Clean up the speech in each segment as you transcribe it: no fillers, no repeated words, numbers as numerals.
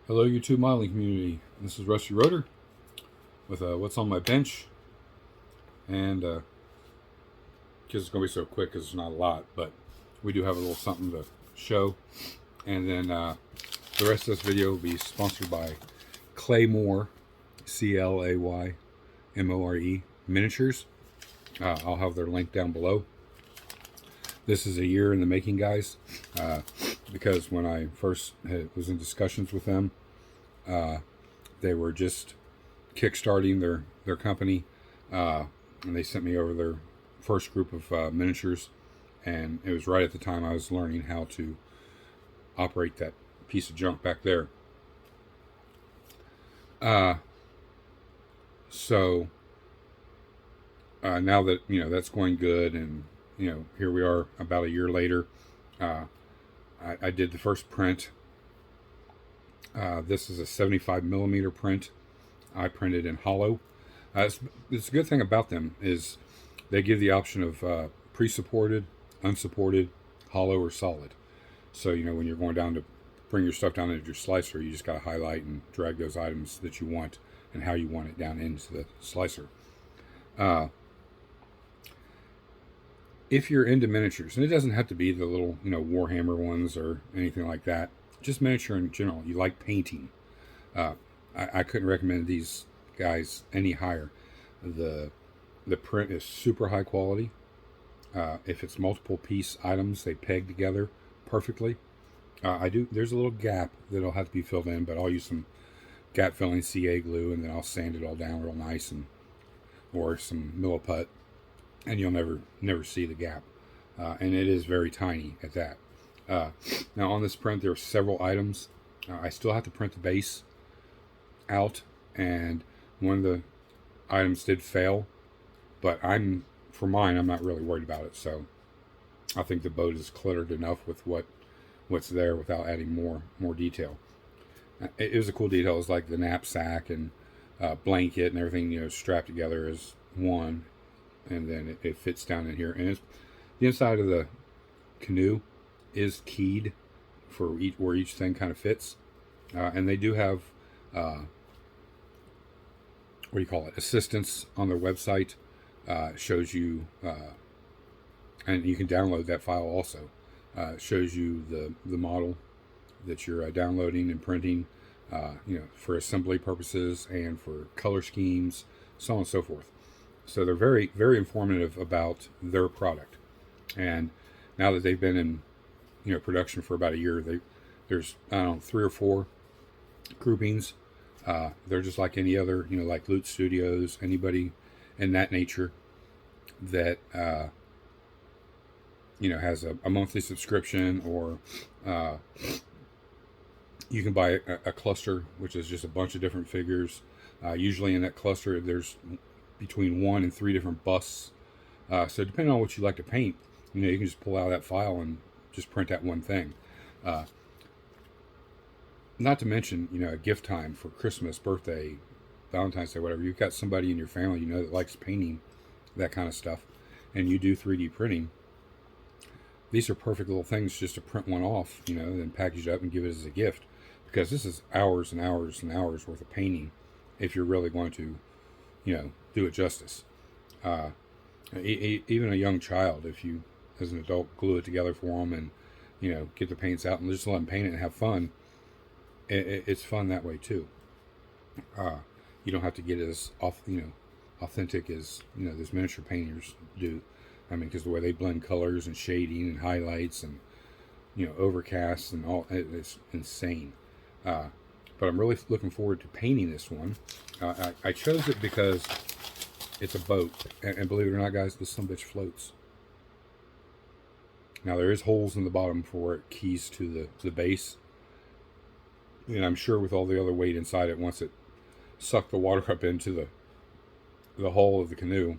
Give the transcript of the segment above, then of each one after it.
Hello YouTube modeling community. This is Rusty Rotor with what's on my bench, and because it's going to be so quick because it's not a lot, but we do have a little something to show. And then the rest of this video will be sponsored by Claymore, Claymore miniatures. I'll have their link down below. This is a year in the making, guys, because when I first was in discussions with them, they were just kickstarting their company, and they sent me over their first group of miniatures, and it was right at the time I was learning how to operate that piece of junk back there. So now that that's going good, and here we are about a year later. I did the first print. This is a 75 millimeter print. I printed in hollow. It's a good thing about them is they give the option of pre-supported, unsupported, hollow, or solid. So when you're going down to bring your stuff down into your slicer, you just got to highlight and drag those items that you want and how you want it down into the slicer. If you're into miniatures, and it doesn't have to be the little Warhammer ones or anything like that, just miniature in general, you like painting, I couldn't recommend these guys any higher. The print is super high quality. If it's multiple piece items, they peg together perfectly. There's a little gap that'll have to be filled in, but I'll use some gap filling CA glue, and then I'll sand it all down real nice, or some milliput, and you'll never see the gap. And it is very tiny at that. Now on this print there are several items. I still have to print the base out, and one of the items did fail, but for mine I'm not really worried about it. So I think the boat is cluttered enough with what's there without adding more detail. It was a cool detail. It was like the knapsack and blanket and everything strapped together as one, and then it fits down in here. And the inside of the canoe is keyed for where each thing kind of fits, and they do have assistance on their website. Shows you, and you can download that file also. Shows you the model that you're downloading and printing, for assembly purposes and for color schemes, so on and so forth. So they're very, very informative about their product. And now that they've been in production for about a year, there's 3 or 4 groupings. They're just like any other, like Loot Studios, anybody in that nature that has a monthly subscription, or you can buy a cluster, which is just a bunch of different figures. Usually in that cluster there's between 1 and 3 different busts. So depending on what you like to paint, you can just pull out that file and just print that one thing. Not to mention, a gift time for Christmas, birthday, Valentine's Day, whatever. You've got somebody in your family that likes painting, that kind of stuff, and you do 3D printing. These are perfect little things just to print one off, then package it up and give it as a gift, because this is hours and hours and hours worth of painting if you're really going to, do it justice. Even a young child, if you, as an adult, glue it together for them and, get the paints out and just let them paint it and have fun, it's fun that way too. You don't have to get as authentic as, those miniature painters do. Because the way they blend colors and shading and highlights and, overcasts and all, it's insane. But I'm really looking forward to painting this one. I chose it because it's a boat, and believe it or not, guys, this sumbitch floats. Now there is holes in the bottom for where it keys to the base, and I'm sure with all the other weight inside it, once it sucked the water up into the hull of the canoe,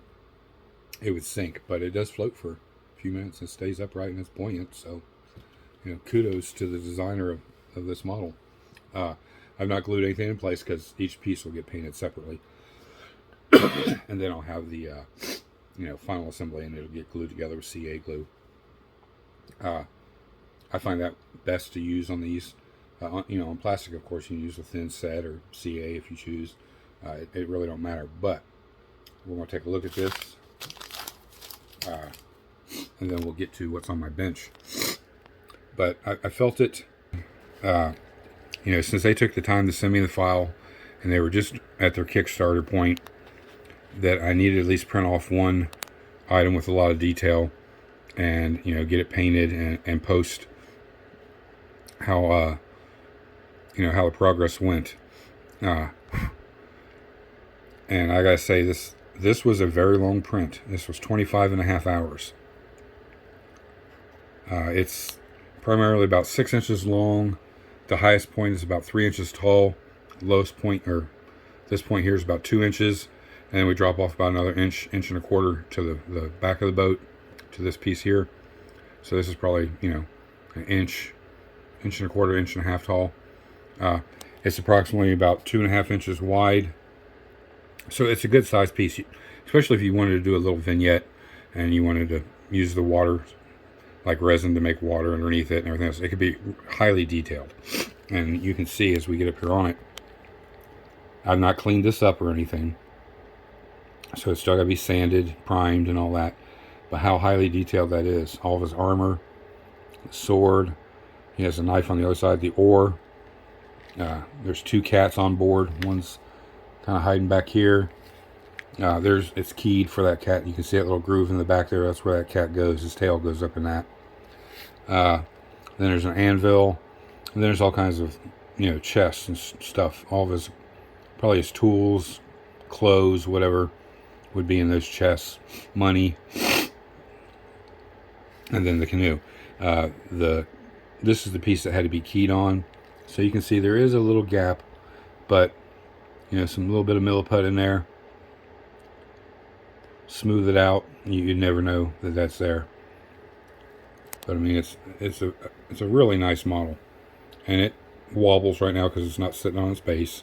it would sink. But it does float for a few minutes and stays upright, and it's buoyant. So kudos to the designer of this model. I've not glued anything in place because each piece will get painted separately. And then I'll have the final assembly, and it'll get glued together with CA glue. I find that best to use on these. You know, on plastic, of course, you can use a thin set or CA if you choose. It really don't matter. But we're going to take a look at this, and then we'll get to what's on my bench. But I felt it, you know, since they took the time to send me the file, and they were just at their Kickstarter point, that I needed to at least print off one item with a lot of detail, and, you know, get it painted and post how you know, how the progress went. And I gotta say, this was a very long print. This was 25.5 hours. It's primarily about 6 inches long. The highest point is about 3 inches tall. Lowest point, or this point here, is about 2 inches, and then we drop off about another inch and a quarter to the back of the boat, to this piece here. So this is probably, you know, an inch and a quarter, inch and a half tall. It's approximately about 2.5 inches wide. So it's a good sized piece, especially if you wanted to do a little vignette and you wanted to use the water, like resin, to make water underneath it and everything else. It could be highly detailed. And you can see as we get up here on it, I've not cleaned this up or anything. So it's still got to be sanded, primed, and all that. But how highly detailed that is. All of his armor, the sword. He has a knife on the other side, the oar. There's 2 cats on board. One's kind of hiding back here. It's keyed for that cat. You can see that little groove in the back there. That's where that cat goes. His tail goes up in that. Then there's an anvil. And then there's all kinds of, you know, chests and stuff. All of his, probably his tools, clothes, whatever would be in those chests. Money. And then the canoe. This is the piece that had to be keyed on. So you can see there is a little gap, but, you know, some little bit of milliput in there. Smooth it out. You never know that that's there. But I mean, it's a really nice model, and it wobbles right now because it's not sitting on its base.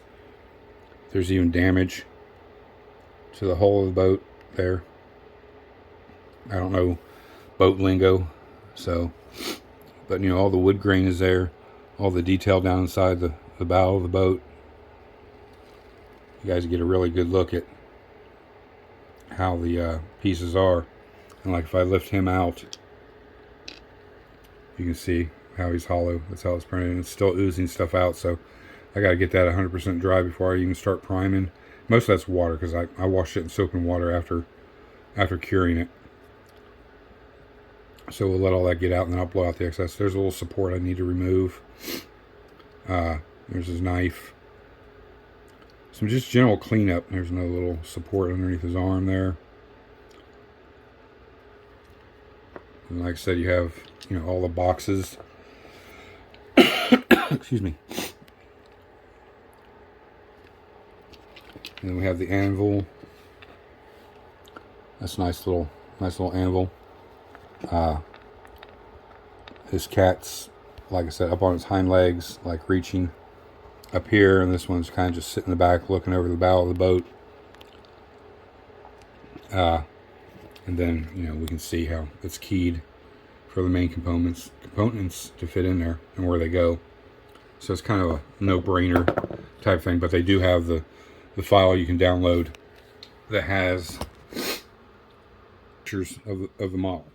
There's even damage to the hull of the boat there. I don't know boat lingo, so, but you know, all the wood grain is there. All the detail down inside the bow of the boat. You guys get a really good look at how the pieces are. And like if I lift him out, you can see how he's hollow. That's how it's printed. And it's still oozing stuff out. So I got to get that 100% dry before I even start priming. Most of that's water because I washed it in soap and water after curing it. So we'll let all that get out, and then I'll blow out the excess. There's a little support I need to remove. There's his knife. Some just general cleanup. There's another little support underneath his arm there. And like I said, you have, you know, all the boxes. Excuse me. And then we have the anvil. That's a nice little anvil. His cat's, like I said, up on its hind legs, like reaching up here, and this one's kind of just sitting in the back looking over the bow of the boat. And then, you know, we can see how it's keyed for the main components to fit in there and where they go. So it's kind of a no-brainer type thing, but they do have the file you can download that has pictures of the model.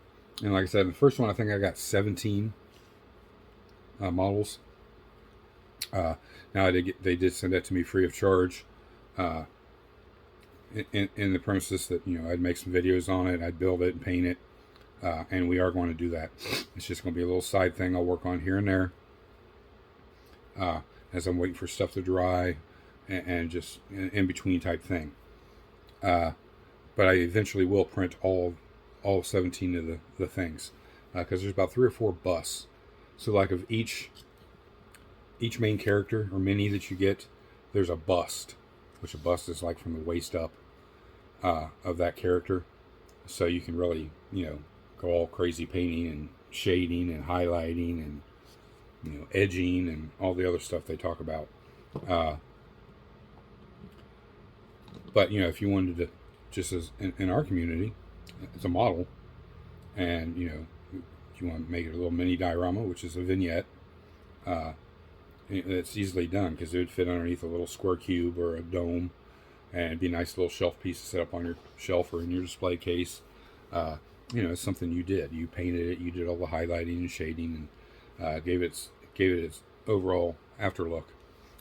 And like I said, the first one, I think I got 17 models. Now they did send that to me free of charge, in the premises that, you know, I'd make some videos on it, I'd build it and paint it, and we are going to do that. It's just going to be a little side thing I'll work on here and there, as I'm waiting for stuff to dry, and just in between type thing. But I eventually will print all 17 of the things, because there's about 3 or 4 busts. So like of each main character or mini that you get, there's a bust, which a bust is like from the waist up of that character. So you can really, you know, go all crazy painting and shading and highlighting and, you know, edging and all the other stuff they talk about. But, you know, if you wanted to, just as in our community, it's a model, and, you know, if you want to make it a little mini diorama, which is a vignette, it's easily done because it would fit underneath a little square cube or a dome, and it'd be a nice little shelf piece to set up on your shelf or in your display case. It's something you did. You painted it. You did all the highlighting and shading, and gave it its overall after look.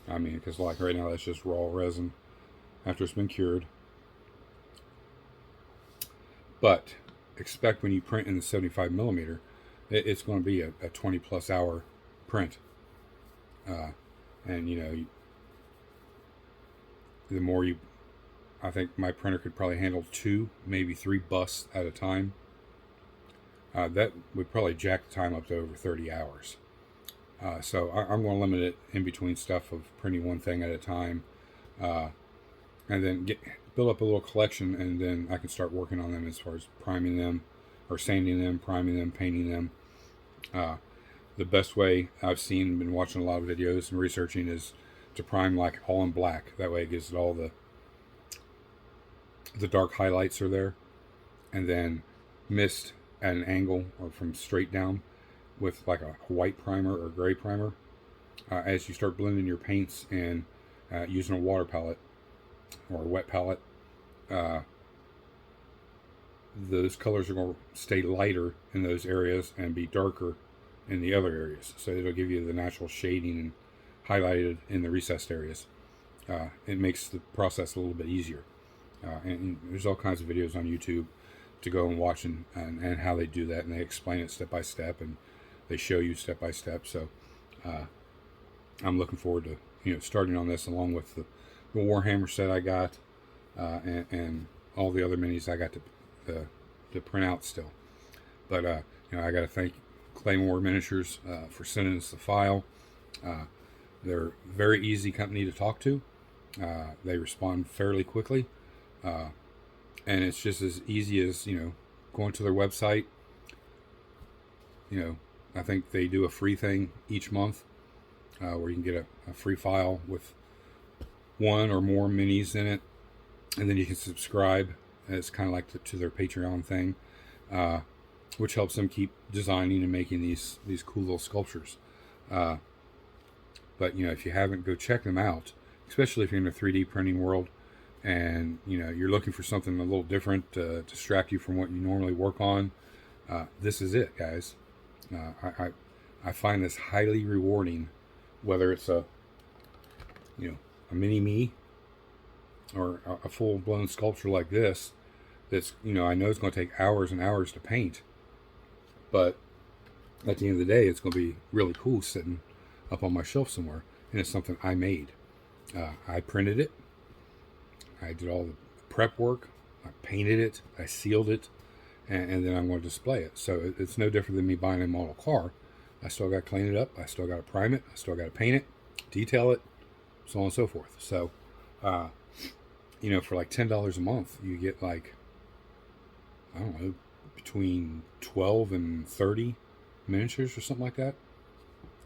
I mean, because like right now that's just raw resin after it's been cured. But expect when you print in the 75 millimeter, it's going to be a 20 plus hour print. And the more you, I think my printer could probably handle 2, maybe 3 busts at a time. That would probably jack the time up to over 30 hours. So I'm going to limit it in between stuff of printing one thing at a time, and then build up a little collection, and then I can start working on them as far as priming them, or sanding them, priming them, painting them. The best way I've seen, been watching a lot of videos and researching, is to prime like all in black. That way it gives it all the dark highlights are there, and then mist at an angle or from straight down with like a white primer or gray primer. As you start blending your paints and using a water palette or a wet palette, those colors are going to stay lighter in those areas and be darker in the other areas. So it'll give you the natural shading and highlighted in the recessed areas. It makes the process a little bit easier. And there's all kinds of videos on YouTube to go and watch and how they do that, and they explain it step by step, and they show you step by step. So I'm looking forward to starting on this, along with the Warhammer set I got, and all the other minis I got to print out still. But I got to thank Claymore Miniatures for sending us the file. They're a very easy company to talk to. They respond fairly quickly. And it's just as easy as, going to their website. I think they do a free thing each month where you can get a free file with one or more minis in it. And then you can subscribe. It's kind of like to their Patreon thing, which helps them keep designing and making these cool little sculptures. But, if you haven't, go check them out, especially if you're in the 3D printing world. And you're looking for something a little different to distract you from what you normally work on. This is it, guys. I find this highly rewarding, whether it's a mini me or a full blown sculpture like this. That's I know it's going to take hours and hours to paint, but at the end of the day, it's going to be really cool sitting up on my shelf somewhere, and it's something I made. I printed it. I did all the prep work, I painted it, I sealed it, and then I'm going to display it. So it's no different than me buying a model car. I still got to clean it up, I still got to prime it, I still got to paint it, detail it, so on and so forth. So, for like $10 a month, you get like, I don't know, between 12 and 30 miniatures or something like that.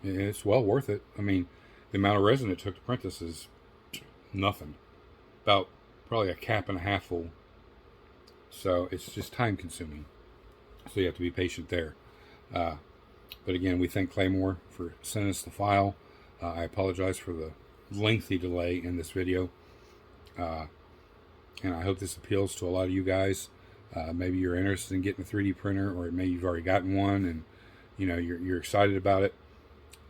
And it's well worth it. I mean, the amount of resin it took to print this is nothing. About probably a cap and a half full. So it's just time consuming. So you have to be patient there. But again, we thank Claymore for sending us the file. I apologize for the lengthy delay in this video. And I hope this appeals to a lot of you guys. Maybe you're interested in getting a 3D printer, or maybe you've already gotten one and you're excited about it.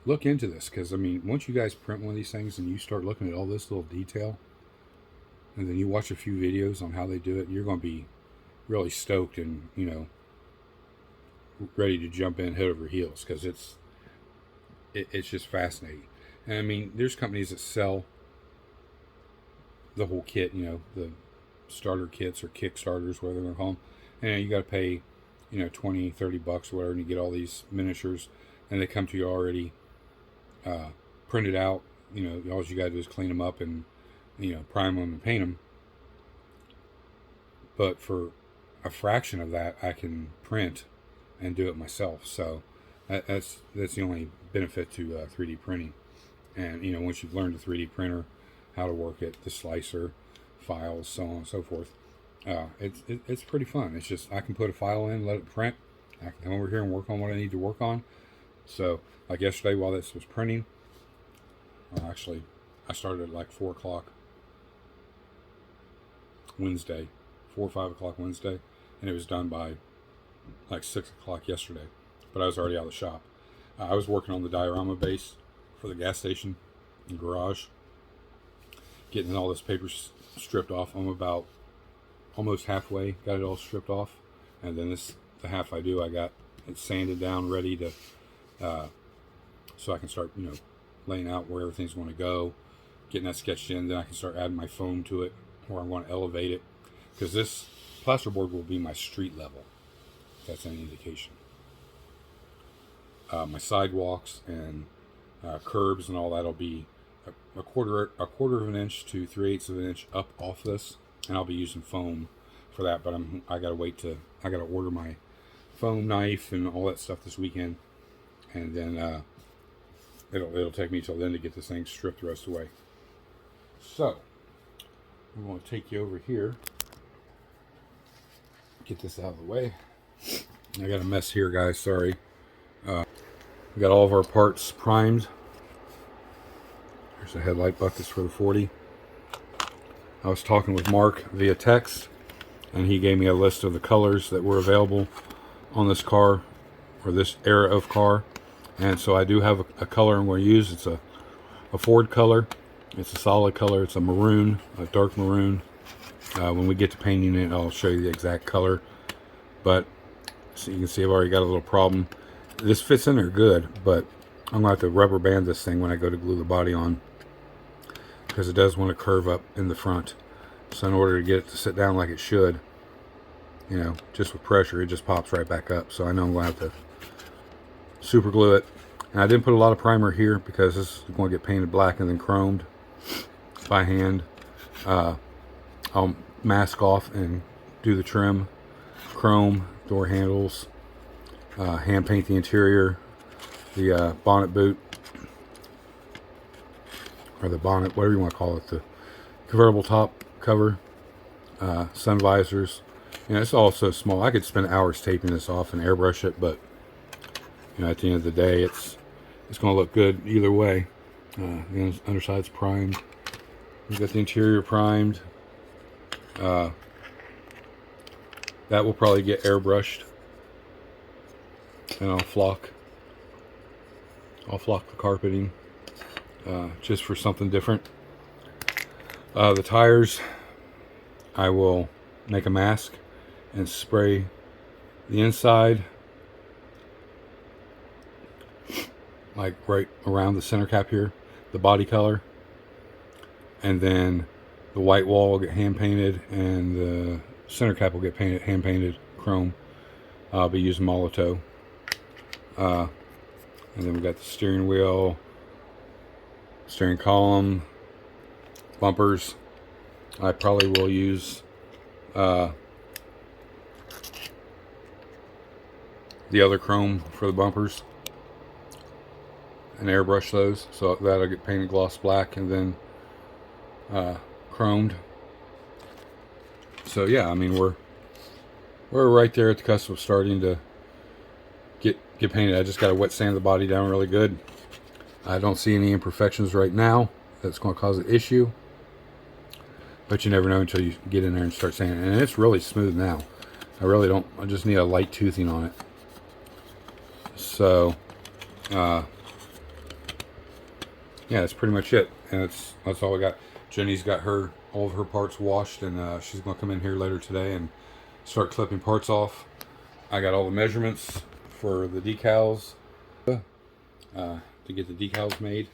Look into this, because once you guys print one of these things and you start looking at all this little detail, and then you watch a few videos on how they do it, you're going to be really stoked and, ready to jump in head over heels, because it's just fascinating. And there's companies that sell the whole kit, the starter kits or Kickstarters, whatever they're going to call them. And you got to pay, $20, $30 or whatever, and you get all these miniatures, and they come to you already printed out. All you got to do is clean them up and prime them and paint them. But for a fraction of that, I can print and do it myself. So that's the only benefit to 3D printing. And once you've learned the 3D printer, how to work it, the slicer, files, so on and so forth, it's pretty fun. It's just, I can put a file in, let it print. I can come over here and work on what I need to work on. So like yesterday, while this was printing, Actually, I started at like 4 o'clock Wednesday, 4 or 5 o'clock Wednesday, and it was done by like 6 o'clock yesterday. But I was already out of the shop. I was working on the diorama base for the gas station and garage, getting all this paper stripped off. I'm about almost halfway, got it all stripped off, and then the half I do, I got it sanded down, ready to, so I can start, laying out where everything's going to go, getting that sketched in. Then I can start adding my foam to it, or I'm going to elevate it, because this plasterboard will be my street level, if that's any indication. My sidewalks and curbs and all that'll be a quarter of an inch to 3/8 of an inch up off this, and I'll be using foam for that. But I gotta order my foam knife and all that stuff this weekend, and then it'll take me till then to get this thing stripped the rest of the way. So I'm going to take you over here, get this out of the way. I got a mess here, guys, sorry. We got all of our parts primed. There's the headlight buckets for the 40. I was talking with Mark via text, and he gave me a list of the colors that were available on this car, or this era of car. And so I do have a color I'm going to use. It's a Ford color. It's a solid color. It's a maroon, a dark maroon. When we get to painting it, I'll show you the exact color. But so you can see I've already got a little problem. This fits in there good, but I'm going to have to rubber band this thing when I go to glue the body on, because it does want to curve up in the front. So in order to get it to sit down like it should, just with pressure, it just pops right back up. So I know I'm going to have to super glue it. And I didn't put a lot of primer here because this is going to get painted black and then chromed by hand. I'll mask off and do the trim, chrome, door handles, hand paint the interior, the bonnet boot, or the bonnet, whatever you want to call it, the convertible top cover, sun visors. It's all so small. I could spend hours taping this off and airbrush it, but at the end of the day, it's going to look good either way. The underside's primed. We've got the interior primed. That will probably get airbrushed, and I'll flock the carpeting just for something different. The tires, I will make a mask and spray the inside, like right around the center cap here, the body color, and then the white wall will get hand painted, and the center cap will get hand painted chrome. I'll be using Molotow. And then we got the steering wheel, steering column, bumpers. I probably will use the other chrome for the bumpers and airbrush those, so that'll get painted gloss black and then chromed. So yeah, I mean we're right there at the cusp of starting to get painted. I just got to wet sand the body down really good. I don't see any imperfections right now that's going to cause an issue, but you never know until you get in there and start sanding. And it's really smooth now. I just need a light toothing on it. So yeah, that's pretty much it, and that's all we got. Jenny's got all of her parts washed, and she's going to come in here later today and start clipping parts off. I got all the measurements for the decals to get the decals made,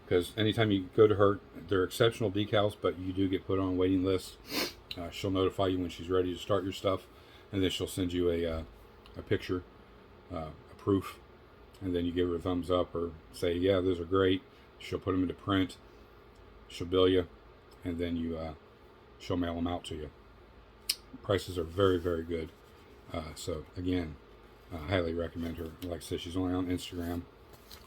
because anytime you go to her, they're exceptional decals, but you do get put on a waiting list. She'll notify you when she's ready to start your stuff, and then she'll send you a picture, a proof, and then you give her a thumbs up or say, yeah, those are great. She'll put them into print, she'll bill you, and then she'll mail them out to you. Prices are very, very good. So again, I highly recommend her. Like I said, she's only on Instagram,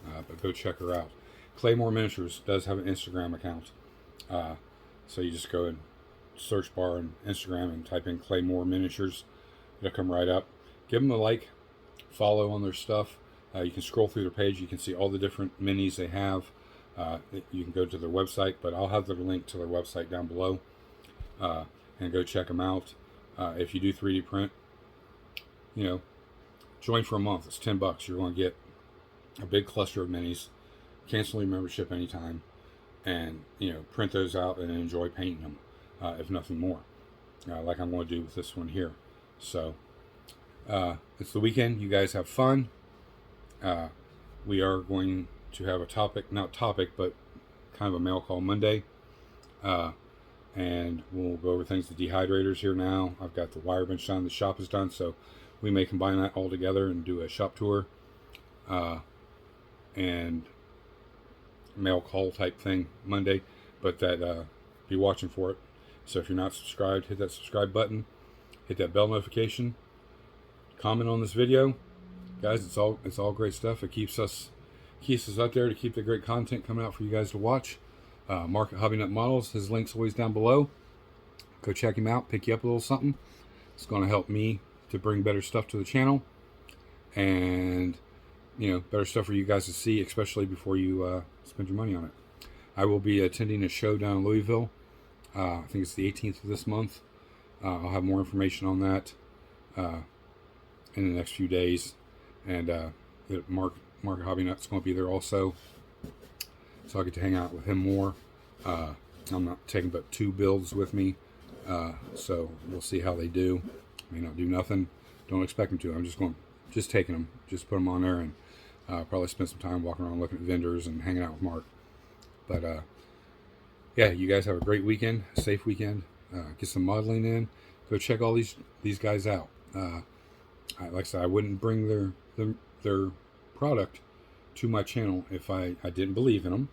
but go check her out. Claymore Miniatures does have an Instagram account. So you just go in search bar and Instagram and type in Claymore Miniatures. It'll come right up. Give them a like, follow on their stuff. You can scroll through their page. You can see all the different minis they have. You can go to their website, but I'll have the link to their website down below, and go check them out. If you do 3D print, join for a month. It's $10. You're going to get a big cluster of minis, cancel your membership anytime, and print those out and enjoy painting them, if nothing more, like I'm going to do with this one here. So it's the weekend. You guys have fun. We are going to have a not topic, but kind of a mail call Monday, and we'll go over things. The dehydrators here now. I've got the wire bench done. The shop is done, so we may combine that all together and do a shop tour, and mail call type thing Monday. But that be watching for it. So if you're not subscribed, hit that subscribe button, hit that bell notification, comment on this video, guys. It's all great stuff. It keeps us out there to keep the great content coming out for you guys to watch. Mark at Hobby Nut Models. His link's always down below. Go check him out. Pick you up a little something. It's going to help me to bring better stuff to the channel, and better stuff for you guys to see, especially before you spend your money on it. I will be attending a show down in Louisville. I think it's the 18th of this month. I'll have more information on that in the next few days. And Mark at Hobby Nut's going to be there also, so I get to hang out with him more. I'm not taking but 2 builds with me, so we'll see how they do. May not do nothing. Don't expect them to. I'm just taking them, just put them on there, and probably spend some time walking around looking at vendors and hanging out with Mark. But yeah, you guys have a great weekend, a safe weekend. Get some modeling in. Go check all these guys out. Like I said, I wouldn't bring their product to my channel if I didn't believe in them,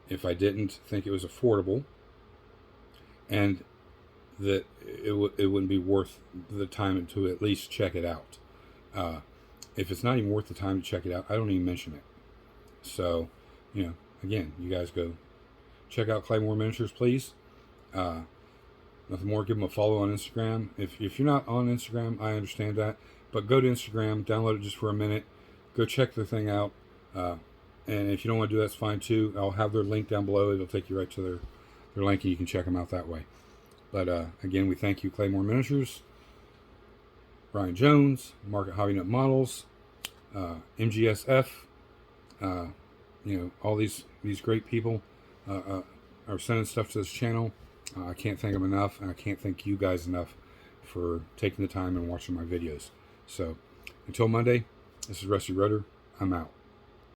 if I didn't think it was affordable, and that it wouldn't be worth the time to at least check it out. If it's not even worth the time to check it out, I don't even mention it. So, again, you guys go check out Claymore Miniatures, please. Nothing more, give them a follow on Instagram. If you're not on Instagram, I understand that, but go to Instagram, download it just for a minute, go check the thing out, and if you don't want to do that, that's fine too. I'll have their link down below. It'll take you right to their link, and you can check them out that way. But again, we thank you, Claymore Miniatures, Ryan Jones, Mark at Hobby Nut Models, MGSF, all these great people are sending stuff to this channel. I can't thank them enough, and I can't thank you guys enough for taking the time and watching my videos. So, until Monday, this is Rusty Rudder. I'm out.